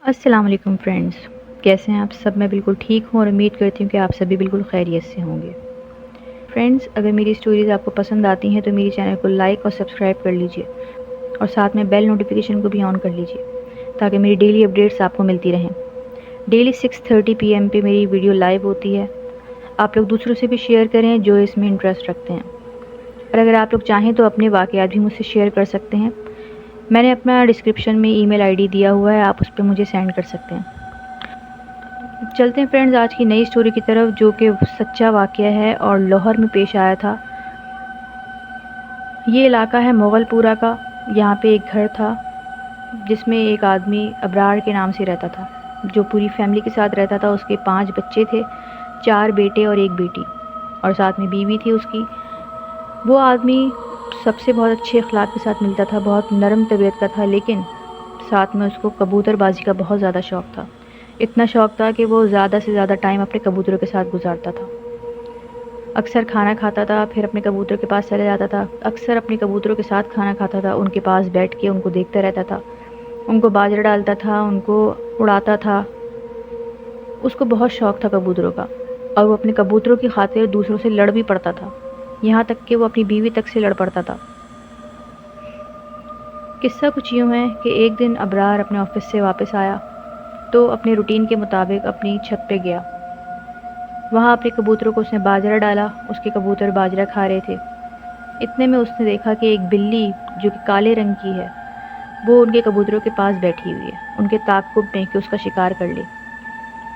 السلام علیکم فرینڈز، کیسے ہیں آپ سب؟ میں بالکل ٹھیک ہوں اور امید کرتی ہوں کہ آپ سبھی بالکل خیریت سے ہوں گے۔ فرینڈز، اگر میری سٹوریز آپ کو پسند آتی ہیں تو میری چینل کو لائک اور سبسکرائب کر لیجئے اور ساتھ میں بیل نوٹیفیکیشن کو بھی آن کر لیجئے تاکہ میری ڈیلی اپڈیٹس آپ کو ملتی رہیں۔ ڈیلی 6:30 PM پہ میری ویڈیو لائیو ہوتی ہے۔ آپ لوگ دوسروں سے بھی شیئر کریں جو اس میں انٹرسٹ رکھتے ہیں، اور اگر آپ لوگ چاہیں تو اپنے واقعات بھی مجھ سے شیئر کر سکتے ہیں۔ میں نے اپنا ڈسکرپشن میں ای میل ID دیا ہوا ہے، آپ اس پہ مجھے سینڈ کر سکتے ہیں۔ چلتے ہیں فرینڈز آج کی نئی سٹوری کی طرف، جو کہ سچا واقعہ ہے اور لاہور میں پیش آیا تھا۔ یہ علاقہ ہے مغل پورہ کا۔ یہاں پہ ایک گھر تھا جس میں ایک آدمی ابرار کے نام سے رہتا تھا، جو پوری فیملی کے ساتھ رہتا تھا۔ اس کے 5 بچے تھے، 4 بیٹے اور 1 بیٹی، اور ساتھ میں بیوی تھی اس کی۔ وہ آدمی سب سے بہت اچھے اخلاق کے ساتھ ملتا تھا، بہت نرم طبیعت کا تھا، لیکن ساتھ میں اس کو کبوتر بازی کا بہت زیادہ شوق تھا۔ اتنا شوق تھا کہ وہ زیادہ سے زیادہ ٹائم اپنے کبوتروں کے ساتھ گزارتا تھا۔ اکثر کھانا کھاتا تھا، پھر اپنے کبوتر کے پاس چلا جاتا تھا۔ اکثر اپنے کبوتروں کے ساتھ کھانا کھاتا تھا، ان کے پاس بیٹھ کے ان کو دیکھتا رہتا تھا، ان کو باجرہ ڈالتا تھا، ان کو اڑاتا تھا۔ اس کو بہت شوق تھا کبوتروں کا، اور وہ اپنے کبوتروں کی خاطر دوسروں سے لڑ بھی پڑتا تھا، یہاں تک کہ وہ اپنی بیوی تک سے لڑ پڑتا تھا۔ قصہ کچھ یوں ہے کہ ایک دن ابرار اپنے آفس سے واپس آیا تو اپنے روٹین کے مطابق اپنی چھت پہ گیا۔ وہاں اپنے کبوتروں کو اس نے باجرہ ڈالا، اس کے کبوتر باجرہ کھا رہے تھے۔ اتنے میں اس نے دیکھا کہ ایک بلی جو کہ کالے رنگ کی ہے، وہ ان کے کبوتروں کے پاس بیٹھی ہوئی ہے، ان کے تعاقب میں کہ اس کا شکار کر لے۔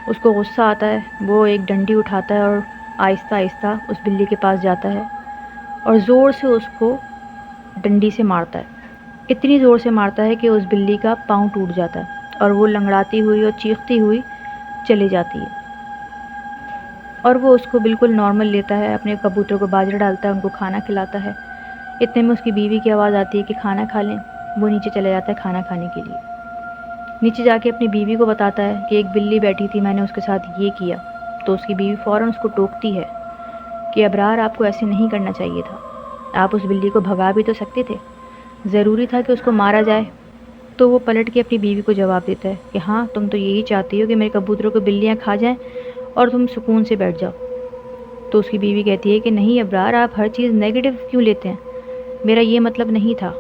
اس کو غصہ آتا ہے، وہ ایک ڈنڈی اٹھاتا ہے اور آہستہ آہستہ اس بلی کے پاس جاتا ہے اور زور سے اس کو ڈنڈی سے مارتا ہے۔ اتنی زور سے مارتا ہے کہ اس بلی کا پاؤں ٹوٹ جاتا ہے اور وہ لنگڑاتی ہوئی اور چیختی ہوئی چلی جاتی ہے، اور وہ اس کو بالکل نارمل لیتا ہے، اپنے کبوتروں کو باجرہ ڈالتا ہے، ان کو کھانا کھلاتا ہے۔ اتنے میں اس کی بیوی کی آواز آتی ہے کہ کھانا کھا لیں۔ وہ نیچے چلا جاتا ہے کھانا کھانے کے لیے۔ نیچے جا کے اپنی بیوی کو بتاتا ہے کہ ایک بلی بیٹھی تھی، میں نے اس کے ساتھ یہ کیا۔ تو اس کی بیوی فوراً اس کو ٹوکتی ہے کہ ابرار، آپ کو ایسے نہیں کرنا چاہیے تھا، آپ اس بلی کو بھگا بھی تو سکتے تھے، ضروری تھا کہ اس کو مارا جائے؟ تو وہ پلٹ کے اپنی بیوی کو جواب دیتا ہے کہ ہاں، تم تو یہی چاہتی ہو کہ میرے کبوتروں کو بلیاں کھا جائیں اور تم سکون سے بیٹھ جاؤ۔ تو اس کی بیوی کہتی ہے کہ نہیں ابرار، آپ ہر چیز نیگیٹو کیوں لیتے ہیں، میرا یہ مطلب نہیں تھا۔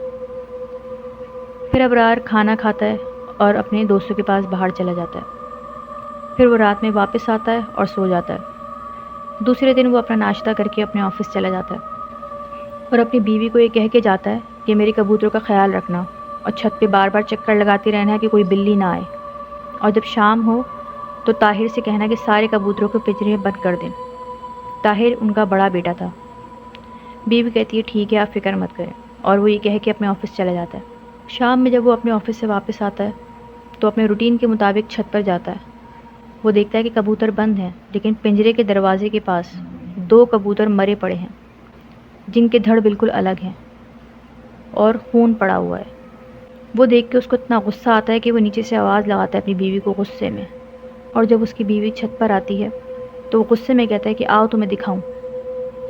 پھر ابرار کھانا کھاتا ہے اور اپنے دوستوں کے پاس باہر چلا جاتا ہے۔ پھر وہ رات میں واپس آتا ہے اور سو جاتا ہے۔ دوسرے دن وہ اپنا ناشتہ کر کے اپنے آفس چلا جاتا ہے اور اپنی بیوی کو یہ کہہ کے جاتا ہے کہ میری کبوتروں کا خیال رکھنا اور چھت پہ بار بار چکر لگاتے رہنا ہے کہ کوئی بلی نہ آئے، اور جب شام ہو تو طاہر سے کہنا کہ سارے کبوتروں کو پنجرے میں بند کر دیں۔ طاہر ان کا بڑا بیٹا تھا۔ بیوی کہتی ہے ٹھیک ہے، آپ فکر مت کریں، اور وہ یہ کہہ کے اپنے آفس چلا جاتا ہے۔ شام میں جب وہ اپنے آفس سے واپس آتا ہے تو اپنے روٹین کے مطابق چھت پر جاتا ہے۔ وہ دیکھتا ہے کہ کبوتر بند ہیں، لیکن پنجرے کے دروازے کے پاس 2 کبوتر مرے پڑے ہیں، جن کے دھڑ بالکل الگ ہیں اور خون پڑا ہوا ہے۔ وہ دیکھ کے اس کو اتنا غصہ آتا ہے کہ وہ نیچے سے آواز لگاتا ہے اپنی بیوی کو غصے میں، اور جب اس کی بیوی چھت پر آتی ہے تو وہ غصے میں کہتا ہے کہ آؤ تمہیں دکھاؤں۔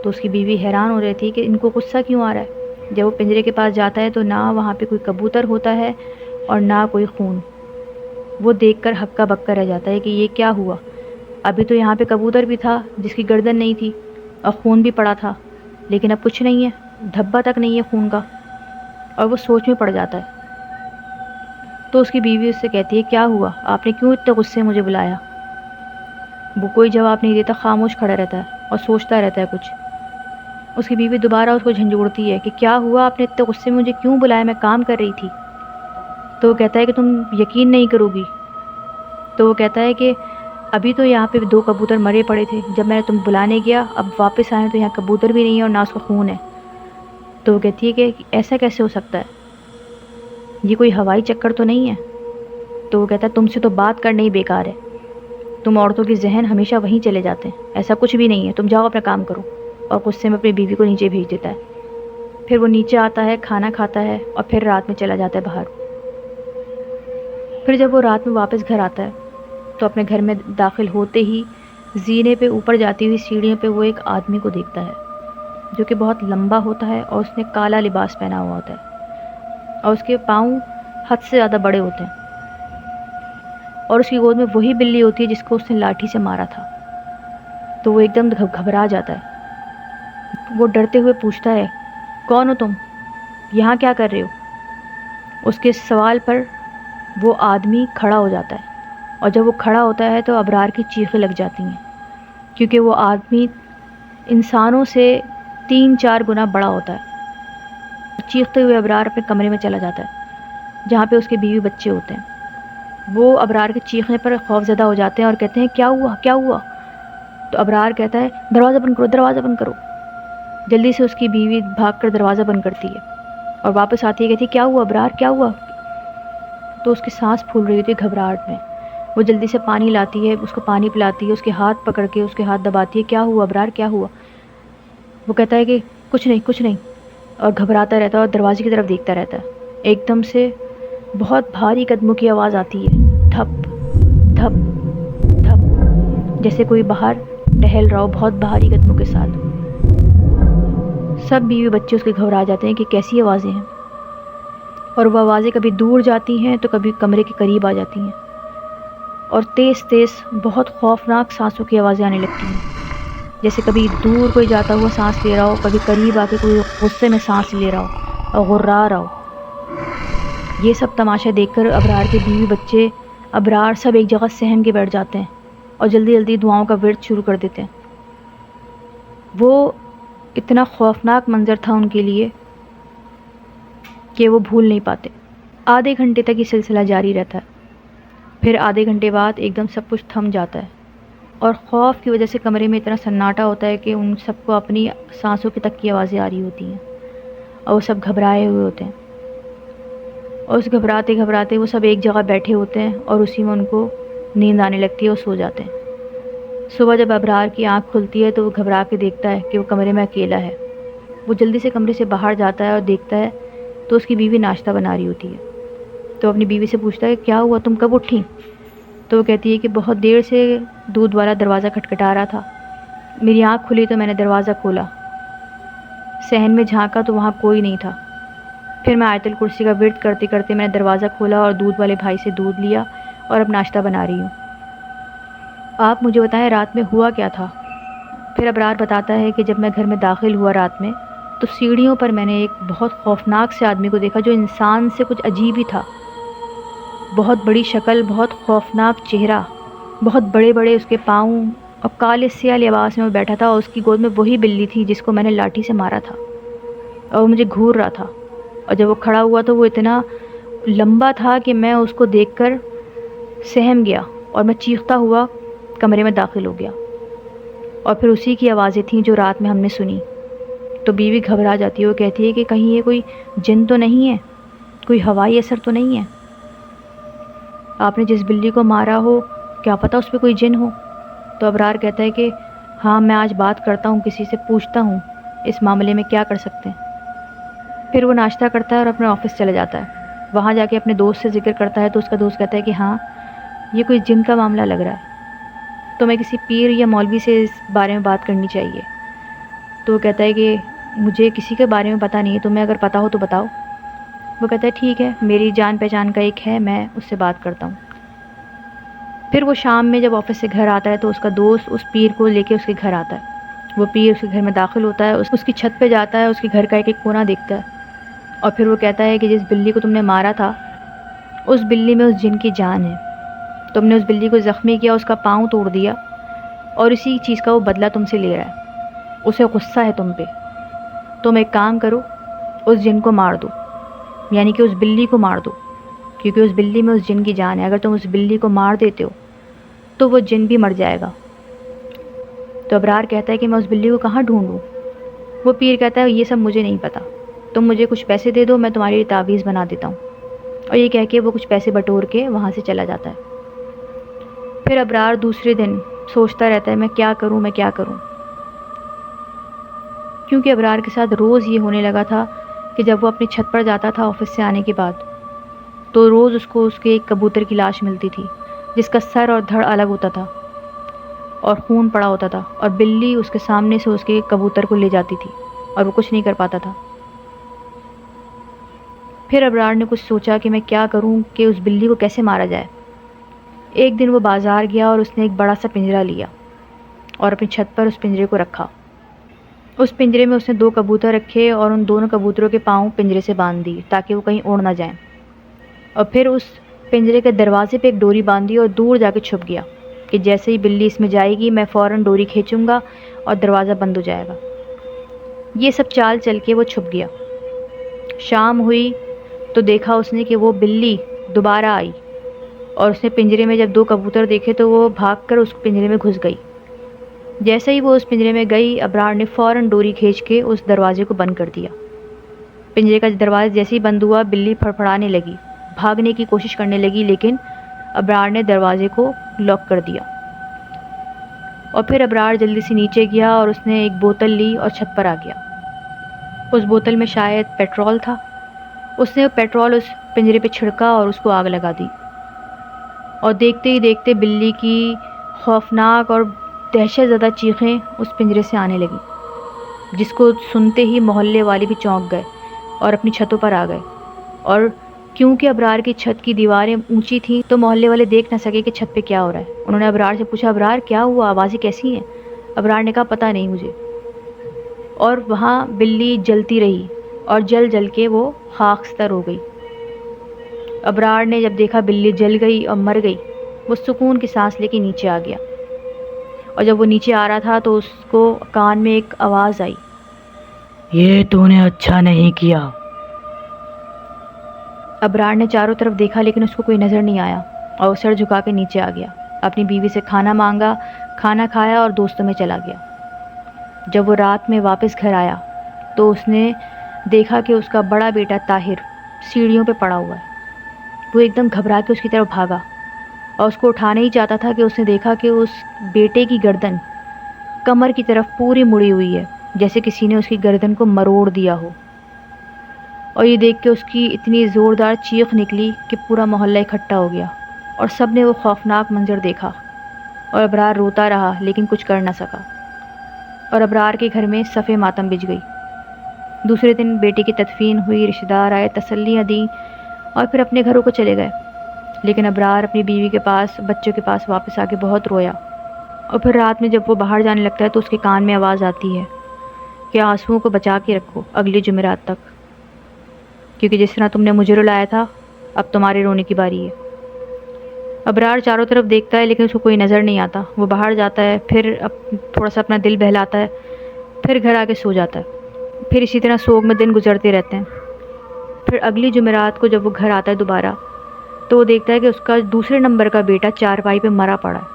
تو اس کی بیوی حیران ہو رہی تھی کہ ان کو غصہ کیوں آ رہا ہے۔ جب وہ پنجرے کے پاس جاتا ہے تو نہ وہاں پہ کوئی کبوتر ہوتا ہے اور نہ کوئی خون۔ وہ دیکھ کر ہکا بکا رہ جاتا ہے کہ یہ کیا ہوا، ابھی تو یہاں پہ کبوتر بھی تھا جس کی گردن نہیں تھی اور خون بھی پڑا تھا، لیکن اب کچھ نہیں ہے، دھبا تک نہیں ہے خون کا، اور وہ سوچ میں پڑ جاتا ہے۔ تو اس کی بیوی اس سے کہتی ہے کیا ہوا، آپ نے کیوں اتنے غصے مجھے بلایا؟ وہ کوئی جواب نہیں دیتا، خاموش کھڑا رہتا ہے اور سوچتا رہتا ہے کچھ۔ اس کی بیوی دوبارہ اس کو جھنجھوڑتی ہے کہ کیا ہوا، آپ نے اتنے غصے میں مجھے کیوں بلایا، میں کام کر رہی تھی۔ تو وہ کہتا ہے کہ تم یقین نہیں کرو گی۔ تو وہ کہتا ہے کہ ابھی تو یہاں پہ 2 کبوتر مرے پڑے تھے، جب میں نے تم بلانے گیا اب واپس آئے تو یہاں کبوتر بھی نہیں ہے اور نہ اس کا خون ہے۔ تو وہ کہتی ہے کہ ایسا کیسے ہو سکتا ہے، یہ کوئی ہوائی چکر تو نہیں ہے؟ تو وہ کہتا ہے تم سے تو بات کرنا ہی بیکار ہے، تم عورتوں کے ذہن ہمیشہ وہیں چلے جاتے ہیں، ایسا کچھ بھی نہیں ہے، تم جاؤ اپنا کام کرو، اور غصے میں اپنی بیوی کو نیچے بھیج دیتا ہے۔ پھر وہ نیچے آتا ہے، کھانا کھاتا ہے اور پھر رات میں چلا جاتا ہے باہر۔ پھر جب وہ رات میں واپس گھر آتا ہے تو اپنے گھر میں داخل ہوتے ہی زینے پہ اوپر جاتی ہوئی سیڑھیوں پہ وہ ایک آدمی کو دیکھتا ہے جو کہ بہت لمبا ہوتا ہے اور اس نے کالا لباس پہنا ہوا ہوتا ہے اور اس کے پاؤں حد سے زیادہ بڑے ہوتے ہیں۔ اور اس کی گود میں وہی بلی ہوتی ہے جس کو اس نے لاٹھی سے مارا تھا۔ تو وہ ایک دم گھبرا جاتا ہے۔ وہ ڈرتے ہوئے پوچھتا ہے، کون ہو تم؟ یہاں کیا کر رہے ہو؟ اس کے سوال پر وہ آدمی کھڑا ہو جاتا ہے، اور جب وہ کھڑا ہوتا ہے تو ابرار کی چیخیں لگ جاتی ہیں، کیونکہ وہ آدمی انسانوں سے 3-4 گنا بڑا ہوتا ہے۔ چیختے ہوئے ابرار اپنے کمرے میں چلا جاتا ہے جہاں پہ اس کے بیوی بچے ہوتے ہیں۔ وہ ابرار کے چیخنے پر خوف زدہ ہو جاتے ہیں اور کہتے ہیں، کیا ہوا کیا ہوا؟ تو ابرار کہتا ہے، دروازہ بند کرو، دروازہ بند کرو۔ جلدی سے اس کی بیوی بھاگ کر دروازہ بند کرتی ہے اور واپس آتی ہے، کہتی ہے، کیا ہوا ابرار کیا ہوا؟ تو اس کی سانس پھول رہی ہوتی ہے گھبراہٹ میں۔ وہ جلدی سے پانی لاتی ہے، اس کو پانی پلاتی ہے، اس کے ہاتھ پکڑ کے اس کے ہاتھ دباتی ہے، کیا ہوا ابرار کیا ہوا؟ وہ کہتا ہے کہ کچھ نہیں کچھ نہیں، اور گھبراتا رہتا ہے اور دروازے کی طرف دیکھتا رہتا ہے۔ ایک دم سے بہت بھاری قدموں کی آواز آتی ہے، دھپ دھپ دھپ، جیسے کوئی باہر ٹہل رہا ہو بہت بھاری قدموں کے ساتھ۔ سب بیوی بچے اس کے گھبرا جاتے ہیں کہ کیسی آوازیں ہیں، اور وہ آوازیں کبھی دور جاتی ہیں تو کبھی کمرے کے قریب آ جاتی ہیں، اور تیز تیز بہت خوفناک سانسوں کی آوازیں آنے لگتی ہیں، جیسے کبھی دور کوئی جاتا ہوا سانس لے رہا ہو، کبھی قریب آ کے کوئی غصے میں سانس لے رہا ہو اور غرا رہا ہو۔ یہ سب تماشا دیکھ کر ابرار کے بیوی بچے ابرار سب ایک جگہ سہم کے بیٹھ جاتے ہیں اور جلدی جلدی دعاؤں کا ورد شروع کر دیتے ہیں۔ وہ اتنا خوفناک منظر تھا ان کے لیے کہ وہ بھول نہیں پاتے۔ آدھے گھنٹے تک یہ سلسلہ جاری رہتا ہے، پھر آدھے گھنٹے بعد ایک دم سب کچھ تھم جاتا ہے، اور خوف کی وجہ سے کمرے میں اتنا سناٹا ہوتا ہے کہ ان سب کو اپنی سانسوں کی تک کی آوازیں آ رہی ہوتی ہیں، اور وہ سب گھبرائے ہوئے ہوتے ہیں، اور اس گھبراتے گھبراتے وہ سب ایک جگہ بیٹھے ہوتے ہیں، اور اسی میں ان کو نیند آنے لگتی ہے اور سو جاتے ہیں۔ صبح جب ابرار کی آنکھ کھلتی ہے تو وہ گھبرا کے دیکھتا ہے کہ وہ کمرے میں اکیلا ہے۔ وہ جلدی سے کمرے سے باہر جاتا ہے اور دیکھتا ہے تو اس کی بیوی ناشتہ بنا رہی ہوتی ہے۔ تو اپنی بیوی سے پوچھتا ہے، کیا ہوا، تم کب اٹھی؟ تو وہ کہتی ہے کہ بہت دیر سے دودھ والا دروازہ کھٹکھٹا رہا تھا، میری آنکھ کھلی تو میں نے دروازہ کھولا، صحن میں جھانکا تو وہاں کوئی نہیں تھا، پھر میں آیت الکرسی کا ورد کرتے کرتے میں نے دروازہ کھولا اور دودھ والے بھائی سے دودھ لیا اور اب ناشتہ بنا رہی ہوں۔ آپ مجھے بتائیں رات میں ہوا کیا تھا؟ پھر ابرار بتاتا ہے کہ جب میں گھر میں داخل ہوا رات میں تو سیڑھیوں پر میں نے ایک بہت خوفناک سے آدمی کو دیکھا جو انسان سے کچھ عجیب ہی تھا، بہت بڑی شکل، بہت خوفناک چہرہ، بہت بڑے بڑے اس کے پاؤں، اور کالے سیاہ لباس میں وہ بیٹھا تھا، اور اس کی گود میں وہی بلی تھی جس کو میں نے لاٹھی سے مارا تھا، اور وہ مجھے گھور رہا تھا، اور جب وہ کھڑا ہوا تو وہ اتنا لمبا تھا کہ میں اس کو دیکھ کر سہم گیا اور میں چیختا ہوا کمرے میں داخل ہو گیا، اور پھر اسی کی آوازیں تھیں جو رات میں ہم نے سنی۔ تو بیوی گھبرا جاتی ہے، وہ کہتی ہے کہ کہیں یہ کوئی جن تو نہیں ہے، کوئی ہوائی اثر تو نہیں ہے؟ آپ نے جس بلی کو مارا ہو کیا پتہ اس پہ کوئی جن ہو؟ تو ابرار کہتا ہے کہ ہاں، میں آج بات کرتا ہوں، کسی سے پوچھتا ہوں اس معاملے میں کیا کر سکتے ہیں۔ پھر وہ ناشتہ کرتا ہے اور اپنے آفس چلا جاتا ہے۔ وہاں جا کے اپنے دوست سے ذکر کرتا ہے تو اس کا دوست کہتا ہے کہ ہاں، یہ کوئی جن کا معاملہ لگ رہا ہے، تمہیں کسی پیر یا مولوی سے اس بارے میں بات کرنی چاہیے۔ تو وہ کہتا ہے کہ مجھے کسی کے بارے میں پتہ نہیں ہے، تمہیں اگر پتہ ہو تو بتاؤ۔ وہ کہتا ہے ٹھیک ہے، میری جان پہچان کا ایک ہے، میں اس سے بات کرتا ہوں۔ پھر وہ شام میں جب آفس سے گھر آتا ہے تو اس کا دوست اس پیر کو لے کے اس کے گھر آتا ہے۔ وہ پیر اس کے گھر میں داخل ہوتا ہے، اس کی چھت پہ جاتا ہے، اس کے گھر کا ایک ایک کونا دیکھتا ہے، اور پھر وہ کہتا ہے کہ جس بلی کو تم نے مارا تھا اس بلی میں اس جن کی جان ہے، تم نے اس بلی کو زخمی کیا، اس کا پاؤں توڑ دیا، اور اسی چیز کا وہ بدلہ تم سے لے رہا ہے، اسے غصہ ہے تم پہ۔ تم ایک کام کرو، اس جن کو مار دو، یعنی کہ اس بلی کو مار دو، کیونکہ اس بلی میں اس جن کی جان ہے، اگر تم اس بلی کو مار دیتے ہو تو وہ جن بھی مر جائے گا۔ تو ابرار کہتا ہے کہ میں اس بلی کو کہاں ڈھونڈوں؟ وہ پیر کہتا ہے یہ سب مجھے نہیں پتہ، تم مجھے کچھ پیسے دے دو، میں تمہاری لیے تعویذ بنا دیتا ہوں۔ اور یہ کہہ کے وہ کچھ پیسے بٹور کے وہاں سے چلا جاتا ہے۔ پھر ابرار دوسرے دن سوچتا رہتا ہے میں کیا کروں، میں کیا کروں، کیونکہ ابرار کے ساتھ روز یہ ہونے لگا تھا کہ جب وہ اپنی چھت پر جاتا تھا آفس سے آنے کے بعد تو روز اس کو اس کے ایک کبوتر کی لاش ملتی تھی جس کا سر اور دھڑ الگ ہوتا تھا اور خون پڑا ہوتا تھا، اور بلی اس کے سامنے سے اس کے کبوتر کو لے جاتی تھی اور وہ کچھ نہیں کر پاتا تھا۔ پھر ابرار نے کچھ سوچا کہ میں کیا کروں کہ اس بلی کو کیسے مارا جائے۔ ایک دن وہ بازار گیا اور اس نے ایک بڑا سا پنجرا لیا اور اپنی چھت پر اس پنجرے کو رکھا۔ اس پنجرے میں اس نے 2 کبوتر رکھے اور ان دونوں کبوتروں کے پاؤں پنجرے سے باندھ دی تاکہ وہ کہیں اڑ نہ جائیں، اور پھر اس پنجرے کے دروازے پہ ایک ڈوری باندھی اور دور جا کے چھپ گیا کہ جیسے ہی بلی اس میں جائے گی میں فوراً ڈوری کھینچوں گا اور دروازہ بند ہو جائے گا۔ یہ سب چال چل کے وہ چھپ گیا۔ شام ہوئی تو دیکھا اس نے کہ وہ بلی دوبارہ آئی، اور اس نے پنجرے میں جب 2 کبوتر دیکھے تو وہ بھاگ کر اس پنجرے میں گھس گئی۔ جیسے ہی وہ اس پنجرے میں گئی، ابرار نے فوراً ڈوری کھینچ کے اس دروازے کو بند کر دیا۔ پنجرے کا دروازہ جیسے ہی بند ہوا، بلی پھڑپھڑانے لگی، بھاگنے کی کوشش کرنے لگی، لیکن ابرار نے دروازے کو لاک کر دیا۔ اور پھر ابرار جلدی سے نیچے گیا اور اس نے ایک بوتل لی اور چھت پر آ گیا۔ اس بوتل میں شاید پیٹرول تھا۔ اس نے پیٹرول اس پنجرے پہ چھڑکا اور اس کو آگ لگا دی، اور دیکھتے ہی دیکھتے بلی کی خوفناک اور دہشت زدہ چیخیں اس پنجرے سے آنے لگیں، جس کو سنتے ہی محلے والے بھی چونک گئے اور اپنی چھتوں پر آ گئے۔ اور کیونکہ ابرار کی چھت کی دیواریں اونچی تھیں تو محلے والے دیکھ نہ سکے کہ چھت پہ کیا ہو رہا ہے۔ انہوں نے ابرار سے پوچھا، ابرار کیا ہوا، آوازیں کیسی ہیں؟ ابرار نے کہا، پتہ نہیں مجھے۔ اور وہاں بلی جلتی رہی اور جل جل کے وہ خاکستر ہو گئی۔ ابرار نے جب دیکھا بلی جل گئی اور مر گئی، وہ سکون کی سانس لے کے نیچے آ گیا، اور جب وہ نیچے آ رہا تھا تو اس کو کان میں ایک آواز آئی، یہ تو نے اچھا نہیں کیا۔ ابرار نے چاروں طرف دیکھا لیکن اس کو کوئی نظر نہیں آیا، اور وہ سر جھکا کے نیچے آ گیا، اپنی بیوی سے کھانا مانگا، کھانا کھایا اور دوستوں میں چلا گیا۔ جب وہ رات میں واپس گھر آیا تو اس نے دیکھا کہ اس کا بڑا بیٹا طاہر سیڑھیوں پہ پڑا ہوا ہے۔ وہ ایک دم گھبرا کے اس کی طرف بھاگا اور اس کو اٹھانا ہی چاہتا تھا کہ اس نے دیکھا کہ اس بیٹے کی گردن کمر کی طرف پوری مڑی ہوئی ہے، جیسے کسی نے اس کی گردن کو مروڑ دیا ہو۔ اور یہ دیکھ کے اس کی اتنی زوردار چیخ نکلی کہ پورا محلہ اکٹھا ہو گیا، اور سب نے وہ خوفناک منظر دیکھا، اور ابرار روتا رہا لیکن کچھ کر نہ سکا، اور ابرار کے گھر میں صف ماتم بچ گئی۔ دوسرے دن بیٹے کی تدفین ہوئی، رشتہ دار آئے، تسلیاں دیں، اور پھر اپنے گھروں کو چلے گئے۔ لیکن ابرار اپنی بیوی کے پاس، بچوں کے پاس واپس آ کے بہت رویا، اور پھر رات میں جب وہ باہر جانے لگتا ہے تو اس کے کان میں آواز آتی ہے کہ آنسوؤں کو بچا کے رکھو اگلی جمعرات تک، کیونکہ جس طرح تم نے مجھے رلایا تھا اب تمہارے رونے کی باری ہے۔ ابرار چاروں طرف دیکھتا ہے لیکن اس کو کوئی نظر نہیں آتا۔ وہ باہر جاتا ہے، پھر تھوڑا سا اپنا دل بہلاتا ہے، پھر گھر آ کے سو جاتا ہے۔ پھر اسی طرح سوگ میں دن گزرتے رہتے ہیں۔ پھر اگلی جمعرات کو جب وہ گھر آتا ہے دوبارہ تو وہ دیکھتا ہے کہ اس کا دوسرے نمبر کا بیٹا چارپائی پہ مرا پڑا ہے۔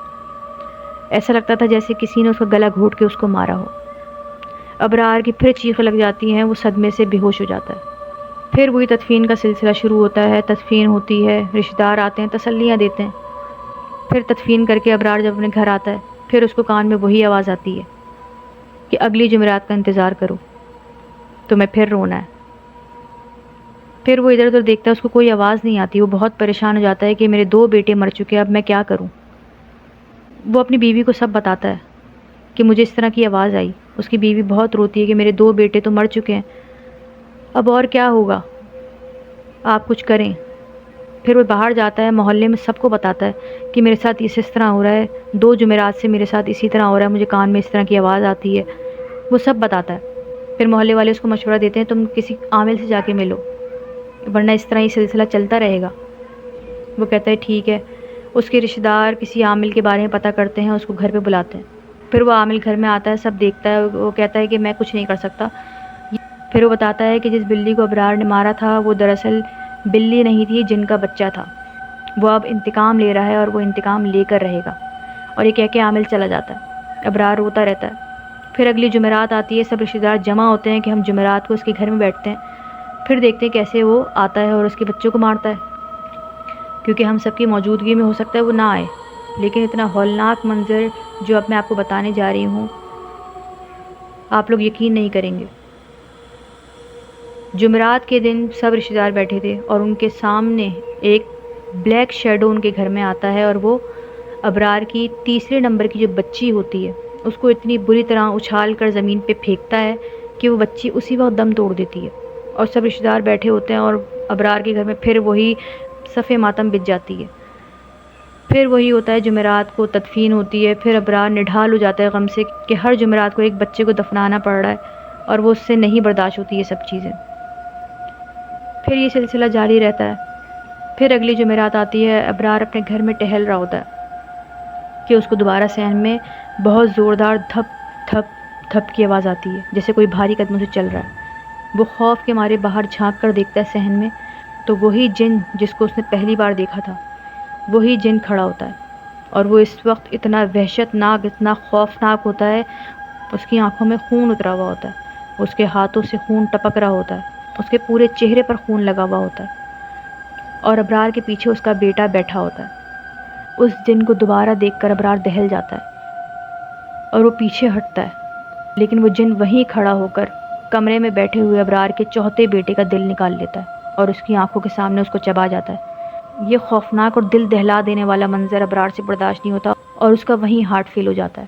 ایسا لگتا تھا جیسے کسی نے اس کا گلا گھونٹ کے اس کو مارا ہو۔ ابرار کی پھر چیخیں لگ جاتی ہیں، وہ صدمے سے بے ہوش ہو جاتا ہے۔ پھر وہی تدفین کا سلسلہ شروع ہوتا ہے، تدفین ہوتی ہے، رشتہ دار آتے ہیں، تسلیاں دیتے ہیں۔ پھر تدفین کر کے ابرار جب اپنے گھر آتا ہے، پھر اس کو کان میں وہی آواز آتی ہے کہ اگلی جمعرات کا انتظار کرو، تمہیں پھر رونا ہے۔ پھر وہ ادھر ادھر دیکھتا ہے، اس کو کوئی آواز نہیں آتی۔ وہ بہت پریشان ہو جاتا ہے کہ میرے 2 بیٹے مر چکے، اب میں کیا کروں۔ وہ اپنی بیوی کو سب بتاتا ہے کہ مجھے اس طرح کی آواز آئی۔ اس کی بیوی بہت روتی ہے کہ میرے 2 بیٹے تو مر چکے ہیں، اب اور کیا ہوگا، آپ کچھ کریں۔ پھر وہ باہر جاتا ہے، محلے میں سب کو بتاتا ہے کہ میرے ساتھ اس طرح ہو رہا ہے، 2 جمعرات سے میرے ساتھ اسی طرح ہو رہا ہے، مجھے کان میں اس طرح کی آواز آتی ہے۔ وہ سب بتاتا ہے۔ پھر محلے والے اس کو مشورہ دیتے ہیں، تم کسی عامل سے جا کے ملو، ورنہ اس طرح یہ سلسلہ چلتا رہے گا۔ وہ کہتا ہے ٹھیک ہے۔ اس کے رشتہ دار کسی عامل کے بارے میں پتہ کرتے ہیں، اس کو گھر پہ بلاتے ہیں۔ پھر وہ عامل گھر میں آتا ہے، سب دیکھتا ہے۔ وہ کہتا ہے کہ میں کچھ نہیں کر سکتا۔ پھر وہ بتاتا ہے کہ جس بلی کو ابرار نے مارا تھا وہ دراصل بلی نہیں تھی، جن کا بچہ تھا۔ وہ اب انتقام لے رہا ہے اور وہ انتقام لے کر رہے گا۔ اور یہ کہہ کے عامل چلا جاتا ہے۔ ابرار روتا رہتا ہے۔ پھر اگلی جمعرات آتی ہے، سب رشتہ دار جمع ہوتے ہیں کہ ہم جمعرات کو اس کے گھر میں بیٹھتے ہیں۔ پھر دیکھتے ہیں کیسے وہ آتا ہے اور اس کے بچوں کو مارتا ہے۔ کیونکہ ہم سب کی موجودگی میں ہو سکتا ہے وہ نہ آئے، لیکن اتنا ہولناک منظر جو اب میں آپ کو بتانے جا رہی ہوں، آپ لوگ یقین نہیں کریں گے۔ جمعرات کے دن سب رشتہ دار بیٹھے تھے اور ان کے سامنے ایک بلیک شیڈو ان کے گھر میں آتا ہے، اور وہ ابرار کی تیسرے نمبر کی جو بچی ہوتی ہے اس کو اتنی بری طرح اچھال کر زمین پہ پھینکتا ہے کہ وہ بچی اسی وقت دم توڑ دیتی ہے، اور سب رشتہ دار بیٹھے ہوتے ہیں اور ابرار کے گھر میں پھر وہی صف ماتم بچ جاتی ہے۔ پھر وہی ہوتا ہے، جمعرات کو تدفین ہوتی ہے، پھر ابرار نڈھال ہو جاتا ہے غم سے کہ ہر جمعرات کو ایک بچے کو دفنانا پڑ رہا ہے اور وہ اس سے نہیں برداشت ہوتی یہ سب چیزیں۔ پھر یہ سلسلہ جاری رہتا ہے۔ پھر اگلی جمعرات آتی ہے، ابرار اپنے گھر میں ٹہل رہا ہوتا ہے کہ اس کو دوبارہ صحن میں بہت زوردار دھپ دھپ دھپ کی آواز آتی ہے، جیسے کوئی بھاری قدموں سے چل رہا ہے۔ وہ خوف کے مارے باہر جھانک کر دیکھتا ہے صحن میں، تو وہی جن جس کو اس نے پہلی بار دیکھا تھا وہی جن کھڑا ہوتا ہے، اور وہ اس وقت اتنا وحشت ناک، اتنا خوفناک ہوتا ہے، اس کی آنکھوں میں خون اترا ہوا ہوتا ہے، اس کے ہاتھوں سے خون ٹپک رہا ہوتا ہے، اس کے پورے چہرے پر خون لگا ہوا ہوتا ہے، اور ابرار کے پیچھے اس کا بیٹا بیٹھا ہوتا ہے۔ اس جن کو دوبارہ دیکھ کر ابرار دہل جاتا ہے اور وہ پیچھے ہٹتا ہے، لیکن وہ جن وہیں کھڑا ہو کر کمرے میں بیٹھے ہوئے ابرار کے چوتھے بیٹے کا دل نکال لیتا ہے اور اس کی آنکھوں کے سامنے اس کو چبا جاتا ہے۔ یہ خوفناک اور دل دہلا دینے والا منظر ابرار سے برداشت نہیں ہوتا اور اس کا وہیں ہارٹ فیل ہو جاتا ہے۔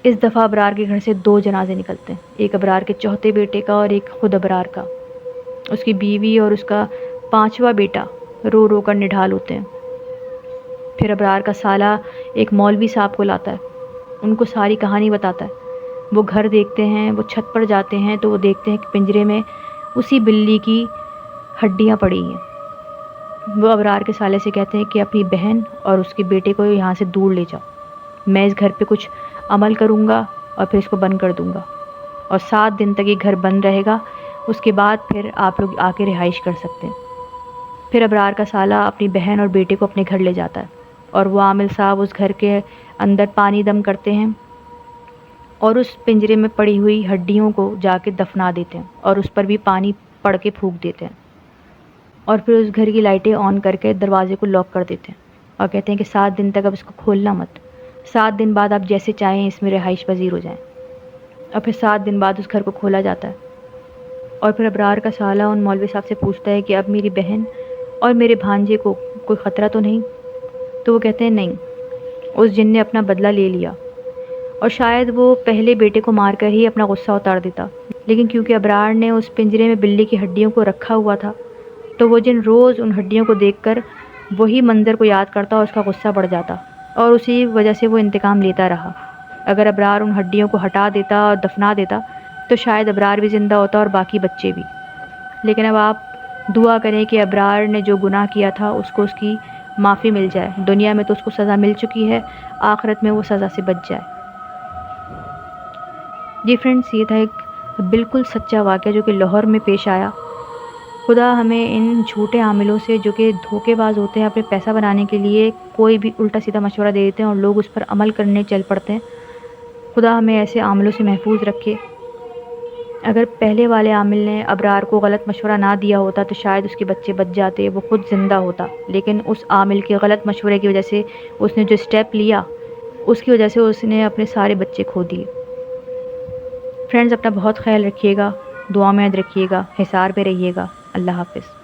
اس دفعہ ابرار کے گھر سے 2 جنازے نکلتے ہیں، ایک ابرار کے چوتھے بیٹے کا اور ایک خود ابرار کا۔ اس کی بیوی اور اس کا 5واں بیٹا رو رو کر نڈھال ہوتے ہیں۔ پھر ابرار کا سالہ ایک مولوی صاحب کو لاتا ہے، ان کو ساری کہانی بتاتا ہے۔ وہ گھر دیکھتے ہیں، وہ چھت پر جاتے ہیں تو وہ دیکھتے ہیں کہ پنجرے میں اسی بلی کی ہڈیاں پڑی ہیں۔ وہ ابرار کے سالے سے کہتے ہیں کہ اپنی بہن اور اس کے بیٹے کو یہاں سے دور لے جاؤ، میں اس گھر پہ کچھ عمل کروں گا اور پھر اس کو بند کر دوں گا، اور 7 دن تک یہ گھر بند رہے گا، اس کے بعد پھر آپ لوگ آ کے رہائش کر سکتے ہیں۔ پھر ابرار کا سالہ اپنی بہن اور بیٹے کو اپنے گھر لے جاتا ہے، اور وہ عامل صاحب اس گھر کے اندر پانی دم کرتے ہیں اور اس پنجرے میں پڑی ہوئی ہڈیوں کو جا کے دفنا دیتے ہیں اور اس پر بھی پانی پڑ کے پھونک دیتے ہیں، اور پھر اس گھر کی لائٹیں آن کر کے دروازے کو لاک کر دیتے ہیں اور کہتے ہیں کہ 7 دن تک اب اس کو کھولنا مت، 7 دن بعد آپ جیسے چاہیں اس میں رہائش پذیر ہو جائیں۔ اور پھر 7 دن بعد اس گھر کو کھولا جاتا ہے، اور پھر ابرار کا سالہ ان مولوی صاحب سے پوچھتا ہے کہ اب میری بہن اور میرے بھانجے کو کوئی خطرہ تو نہیں؟ تو وہ کہتے ہیں نہیں، اس جن نے اپنا بدلہ لے لیا، اور شاید وہ پہلے بیٹے کو مار کر ہی اپنا غصہ اتار دیتا، لیکن کیونکہ ابرار نے اس پنجرے میں بلی کی ہڈیوں کو رکھا ہوا تھا تو وہ جن روز ان ہڈیوں کو دیکھ کر وہی منظر کو یاد کرتا اور اس کا غصہ بڑھ جاتا، اور اسی وجہ سے وہ انتقام لیتا رہا۔ اگر ابرار ان ہڈیوں کو ہٹا دیتا اور دفنا دیتا تو شاید ابرار بھی زندہ ہوتا اور باقی بچے بھی۔ لیکن اب آپ دعا کریں کہ ابرار نے جو گناہ کیا تھا اس کو اس کی معافی مل جائے، دنیا میں تو اس کو سزا مل چکی ہے، آخرت میں وہ سزا سے بچ جائے۔ جی فرینڈس، یہ تھا ایک بالکل سچا واقعہ جو کہ لاہور میں پیش آیا۔ خدا ہمیں ان جھوٹے عاملوں سے جو کہ دھوکے باز ہوتے ہیں، اپنے پیسہ بنانے کے لیے کوئی بھی الٹا سیدھا مشورہ دے دیتے ہیں اور لوگ اس پر عمل کرنے چل پڑتے ہیں، خدا ہمیں ایسے عاملوں سے محفوظ رکھے۔ اگر پہلے والے عامل نے ابرار کو غلط مشورہ نہ دیا ہوتا تو شاید اس کے بچے بچ جاتے، وہ خود زندہ ہوتا، لیکن اس عامل کے غلط مشورے کی وجہ سے اس نے جو اسٹیپ لیا اس کی وجہ سے اس نے اپنے سارے بچے کھو دیے۔ فرینڈز، اپنا بہت خیال رکھیے گا، دعا میں یاد رکھیے گا، حصار پہ رہیے گا۔ اللہ حافظ۔